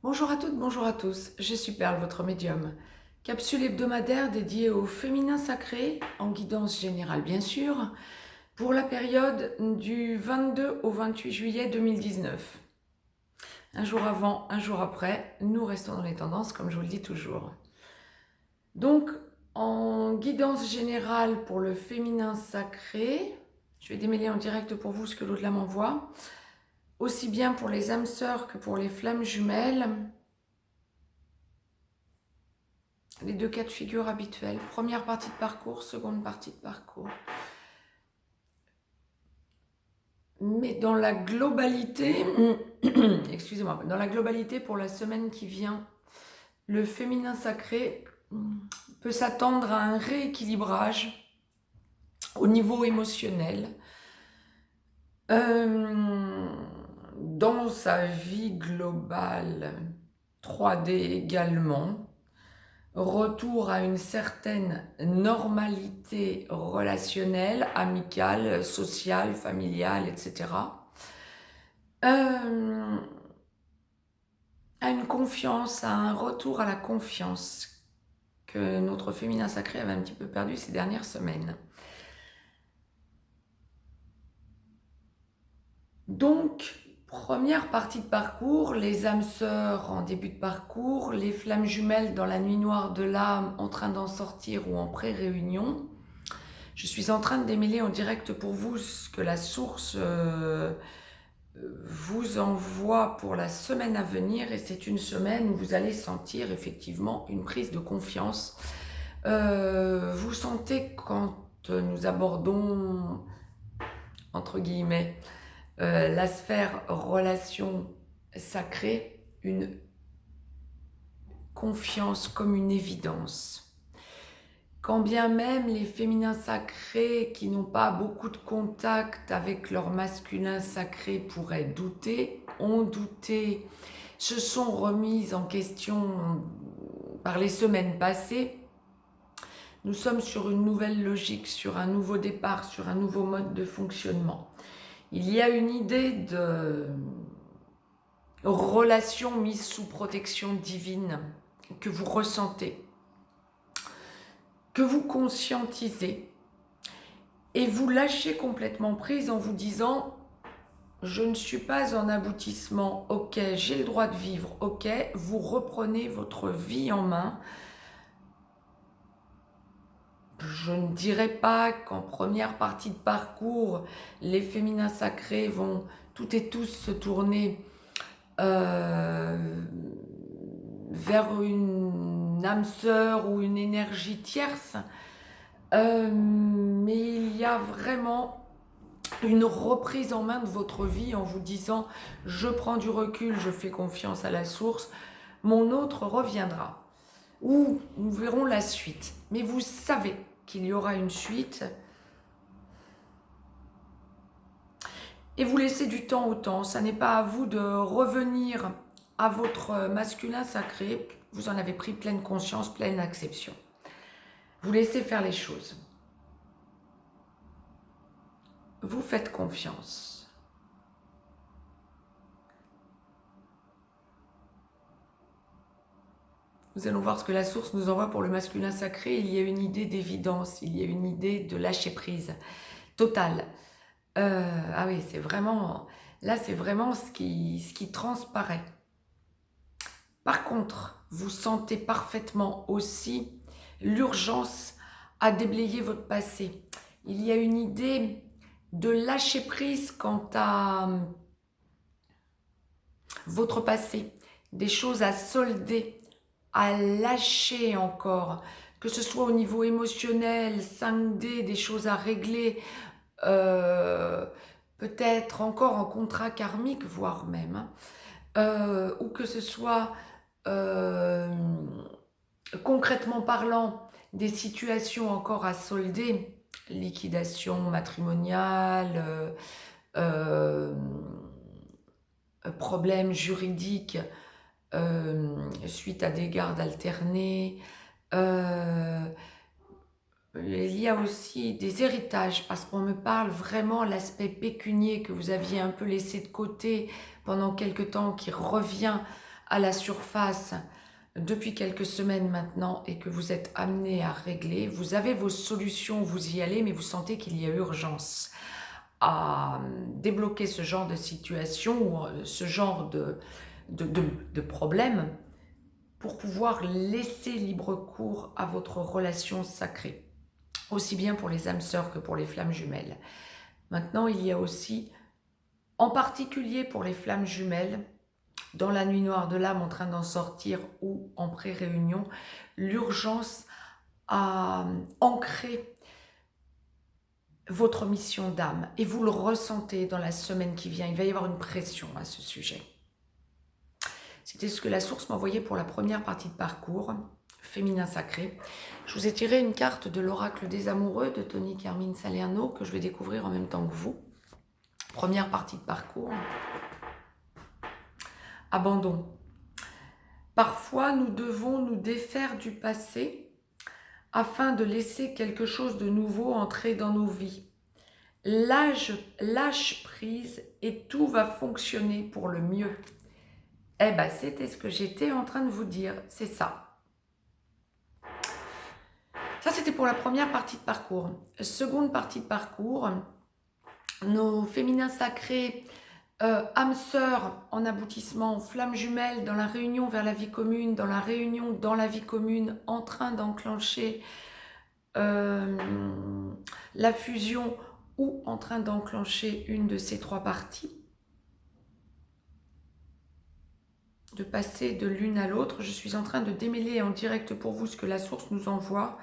Bonjour à toutes, bonjour à tous, je suis Perle, votre médium. Capsule hebdomadaire dédiée au féminin sacré, en guidance générale bien sûr, pour la période du 22 au 28 juillet 2019. Un jour avant, un jour après, nous restons dans les tendances comme je vous le dis toujours. Donc, en guidance générale pour le féminin sacré, je vais démêler en direct pour vous ce que l'au-delà m'envoie, aussi bien pour les âmes sœurs que pour les flammes jumelles. Les deux cas de figure habituels. Première partie de parcours, seconde partie de parcours. Mais dans la globalité, excusez-moi, dans la globalité pour la semaine qui vient, le féminin sacré peut s'attendre à un rééquilibrage au niveau émotionnel, dans sa vie globale, 3D également. Retour à une certaine normalité relationnelle, amicale, sociale, familiale, etc. À une confiance, à un retour à la confiance que notre féminin sacré avait un petit peu perdu ces dernières semaines. Donc, première partie de parcours, les âmes sœurs en début de parcours, les flammes jumelles dans la nuit noire de l'âme en train d'en sortir ou en pré-réunion. Je suis en train de démêler en direct pour vous ce que la source vous envoie pour la semaine à venir, et c'est une semaine où vous allez sentir effectivement une prise de confiance. Vous sentez quand nous abordons, entre guillemets, la sphère relation sacrée, une confiance comme une évidence. Quand bien même les féminins sacrés qui n'ont pas beaucoup de contact avec leur masculin sacré pourraient douter, ont douté, se sont remises en question par les semaines passées, nous sommes sur une nouvelle logique, sur un nouveau départ, sur un nouveau mode de fonctionnement. Il y a une idée de relation mise sous protection divine que vous ressentez, que vous conscientisez, et vous lâchez complètement prise en vous disant « je ne suis pas en aboutissement, ok, j'ai le droit de vivre, ok », vous reprenez votre vie en main. Je ne dirais pas qu'en première partie de parcours, les féminins sacrés vont toutes et tous se tourner vers une âme sœur ou une énergie tierce, mais il y a vraiment une reprise en main de votre vie en vous disant « je prends du recul, je fais confiance à la source, mon autre reviendra ». Ou nous verrons la suite. Mais vous savez qu'il y aura une suite et vous laissez du temps au temps. Ça n'est pas à vous de revenir à votre masculin sacré. Vous en avez pris pleine conscience, pleine acception. Vous laissez faire les choses. Vous faites confiance. Nous allons voir ce que la source nous envoie pour le masculin sacré. Il y a une idée d'évidence, il y a une idée de lâcher prise totale. Ah oui, c'est vraiment... Là, c'est vraiment ce qui transparaît. Par contre, vous sentez parfaitement aussi l'urgence à déblayer votre passé. Il y a une idée de lâcher prise quant à votre passé, des choses à solder, à lâcher encore, que ce soit au niveau émotionnel, 5D, des choses à régler, peut-être encore en contrat karmique, voire même, ou que ce soit concrètement parlant, des situations encore à solder, liquidation matrimoniale, problèmes juridiques suite à des gardes alternés. Il y a aussi des héritages, parce qu'on me parle vraiment l'aspect pécunier que vous aviez un peu laissé de côté pendant quelque temps, qui revient à la surface depuis quelques semaines maintenant et que vous êtes amené à régler. Vous avez vos solutions, vous y allez, mais vous sentez qu'il y a urgence à débloquer ce genre de situation ou ce genre de problème pour pouvoir laisser libre cours à votre relation sacrée, aussi bien pour les âmes sœurs que pour les flammes jumelles. Maintenant, il y a aussi, en particulier pour les flammes jumelles, dans la nuit noire de l'âme en train d'en sortir ou en pré-réunion, l'urgence à ancrer votre mission d'âme. Et vous le ressentez dans la semaine qui vient. Il va y avoir une pression à ce sujet. C'était ce que la source m'envoyait pour la première partie de parcours, féminin sacré. Je vous ai tiré une carte de l'oracle des amoureux de Tony Carmine Salerno que je vais découvrir en même temps que vous. Première partie de parcours. Abandon. Parfois, nous devons nous défaire du passé afin de laisser quelque chose de nouveau entrer dans nos vies. Lâche prise et tout va fonctionner pour le mieux. Eh bien, c'était ce que j'étais en train de vous dire, c'est ça. Ça, c'était pour la première partie de parcours. Seconde partie de parcours, nos féminins sacrés, âmes sœurs en aboutissement, flammes jumelles dans la réunion vers la vie commune, dans la réunion dans la vie commune, en train d'enclencher la fusion ou en train d'enclencher une de ces trois parties, de passer de l'une à l'autre. Je suis en train de démêler en direct pour vous ce que la source nous envoie.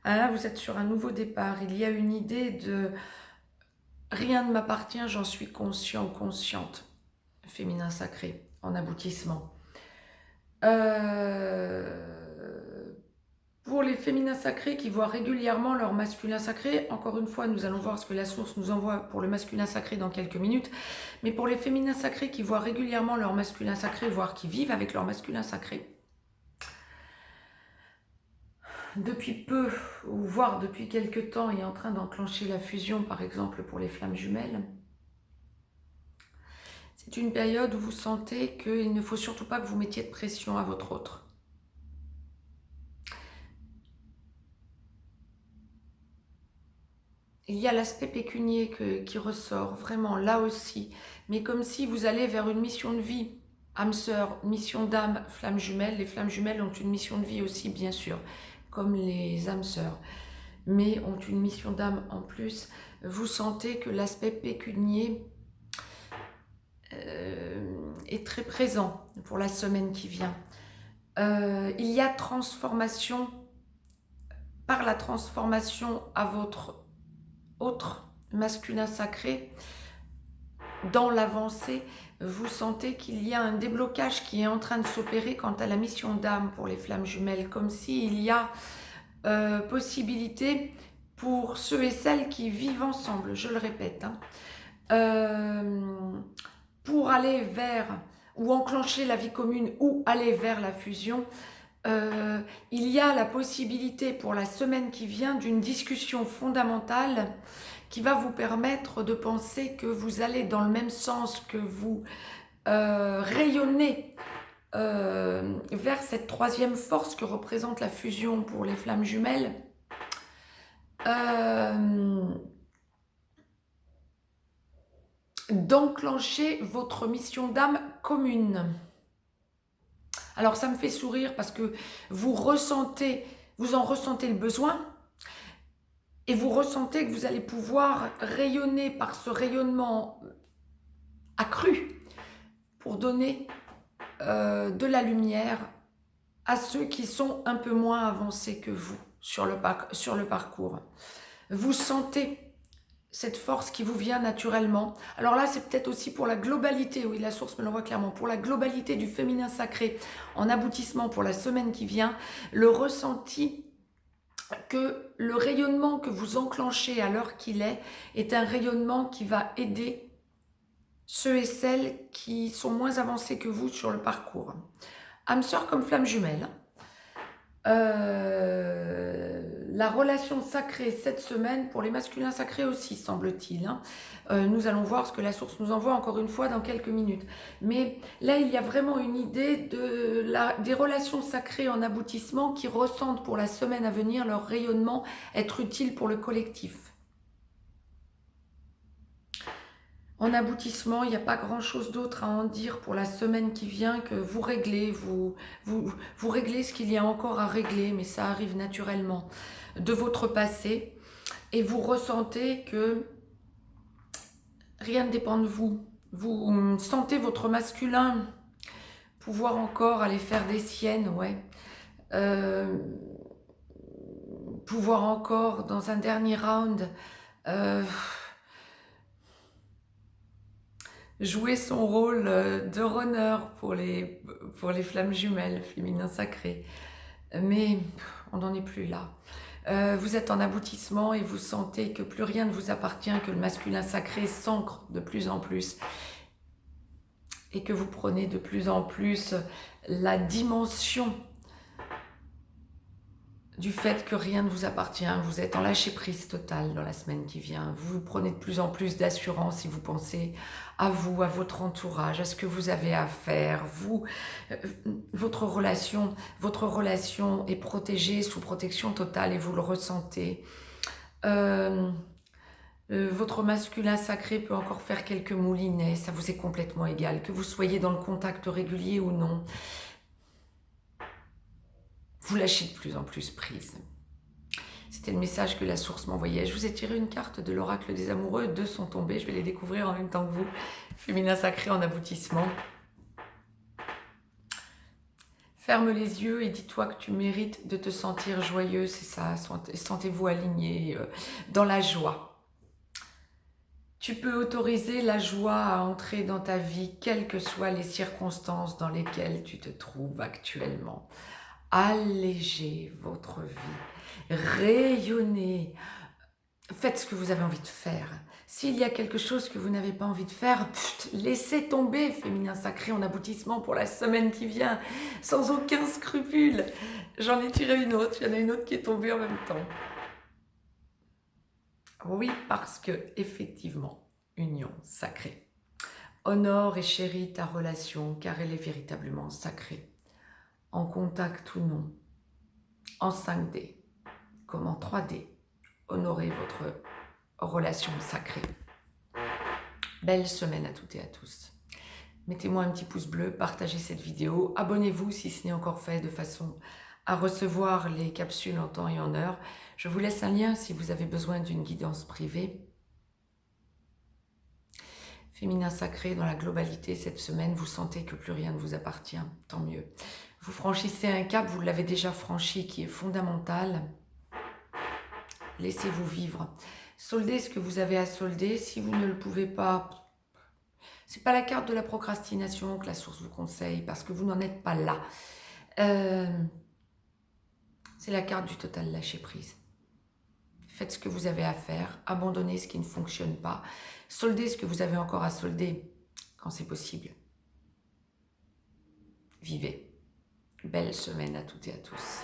Là, vous êtes sur un nouveau départ. Il y a une idée de rien ne m'appartient, j'en suis conscient, consciente. Féminin sacré, en aboutissement. Pour les féminins sacrés qui voient régulièrement leur masculin sacré, encore une fois, nous allons voir ce que la source nous envoie pour le masculin sacré dans quelques minutes, mais pour les féminins sacrés qui voient régulièrement leur masculin sacré, voire qui vivent avec leur masculin sacré, depuis peu, ou voire depuis quelque temps, est en train d'enclencher la fusion, par exemple pour les flammes jumelles, c'est une période où vous sentez qu'il ne faut surtout pas que vous mettiez de pression à votre autre. Il y a l'aspect pécunier qui ressort, vraiment, là aussi. Mais comme si vous allez vers une mission de vie, âme sœur, mission d'âme, flamme jumelle. Les flammes jumelles ont une mission de vie aussi, bien sûr, comme les âmes sœurs. Mais ont une mission d'âme en plus. Vous sentez que l'aspect pécunier est très présent pour la semaine qui vient. Il y a transformation, par la transformation à votre autre masculin sacré, dans l'avancée, vous sentez qu'il y a un déblocage qui est en train de s'opérer quant à la mission d'âme pour les flammes jumelles, comme s'il y a possibilité pour ceux et celles qui vivent ensemble, je le répète, pour aller vers, ou enclencher la vie commune, ou aller vers la fusion. Il y a la possibilité pour la semaine qui vient d'une discussion fondamentale qui va vous permettre de penser que vous allez dans le même sens, que vous rayonnez vers cette troisième force que représente la fusion pour les flammes jumelles. D'enclencher votre mission d'âme commune. Alors ça me fait sourire parce que vous en ressentez le besoin et vous ressentez que vous allez pouvoir rayonner par ce rayonnement accru pour donner de la lumière à ceux qui sont un peu moins avancés que vous sur le parcours. Vous sentez cette force qui vous vient naturellement. Alors là, c'est peut-être aussi pour la globalité, oui, la source me l'envoie clairement, pour la globalité du féminin sacré en aboutissement pour la semaine qui vient, le ressenti que le rayonnement que vous enclenchez à l'heure qu'il est un rayonnement qui va aider ceux et celles qui sont moins avancés que vous sur le parcours. Âme sœur comme flamme jumelle. La relation sacrée cette semaine, pour les masculins sacrés aussi, semble-t-il, hein. Nous allons voir ce que la source nous envoie encore une fois dans quelques minutes. Mais là, il y a vraiment une idée des relations sacrées en aboutissement qui ressentent pour la semaine à venir leur rayonnement être utile pour le collectif. En aboutissement, il n'y a pas grand-chose d'autre à en dire pour la semaine qui vient que vous réglez, vous réglez ce qu'il y a encore à régler, mais ça arrive naturellement de votre passé, et vous ressentez que rien ne dépend de vous. Vous sentez votre masculin pouvoir encore aller faire des siennes, ouais. Pouvoir encore, dans un dernier round, jouer son rôle de runner pour les flammes jumelles féminins sacrés. Mais on n'en est plus là. Vous êtes en aboutissement et vous sentez que plus rien ne vous appartient, que le masculin sacré s'ancre de plus en plus et que vous prenez de plus en plus la dimension du fait que rien ne vous appartient. Vous êtes en lâcher-prise totale dans la semaine qui vient. Vous prenez de plus en plus d'assurance si vous pensez à vous, à votre entourage, à ce que vous avez à faire. Votre relation est protégée, sous protection totale, et vous le ressentez. Votre masculin sacré peut encore faire quelques moulinets, ça vous est complètement égal, que vous soyez dans le contact régulier ou non. Vous lâchez de plus en plus prise. C'était le message que la source m'envoyait. Je vous ai tiré une carte de l'oracle des amoureux, 2 sont tombés, je vais les découvrir en même temps que vous. Féminin sacré en aboutissement. Ferme les yeux et dis-toi que tu mérites de te sentir joyeux, c'est ça, sentez-vous aligné dans la joie. Tu peux autoriser la joie à entrer dans ta vie, quelles que soient les circonstances dans lesquelles tu te trouves actuellement. Allégez votre vie, rayonnez, faites ce que vous avez envie de faire. S'il y a quelque chose que vous n'avez pas envie de faire, laissez tomber, féminin sacré en aboutissement pour la semaine qui vient, sans aucun scrupule. J'en ai tiré une autre, il y en a une autre qui est tombée en même temps. Oui, parce que, effectivement, union sacrée. Honore et chéris ta relation, car elle est véritablement sacrée. En contact ou non, en 5D, comme en 3D, honorez votre relation sacrée. Belle semaine à toutes et à tous. Mettez-moi un petit pouce bleu, partagez cette vidéo, abonnez-vous si ce n'est encore fait, de façon à recevoir les capsules en temps et en heure. Je vous laisse un lien si vous avez besoin d'une guidance privée. Féminin sacré dans la globalité cette semaine, vous sentez que plus rien ne vous appartient, tant mieux. Vous franchissez un cap, vous l'avez déjà franchi, qui est fondamental. Laissez-vous vivre. Soldez ce que vous avez à solder. Si vous ne le pouvez pas, c'est pas la carte de la procrastination que la source vous conseille, parce que vous n'en êtes pas là. C'est la carte du total lâcher prise. Faites ce que vous avez à faire, abandonnez ce qui ne fonctionne pas, soldez ce que vous avez encore à solder quand c'est possible. Vivez. Belle semaine à toutes et à tous.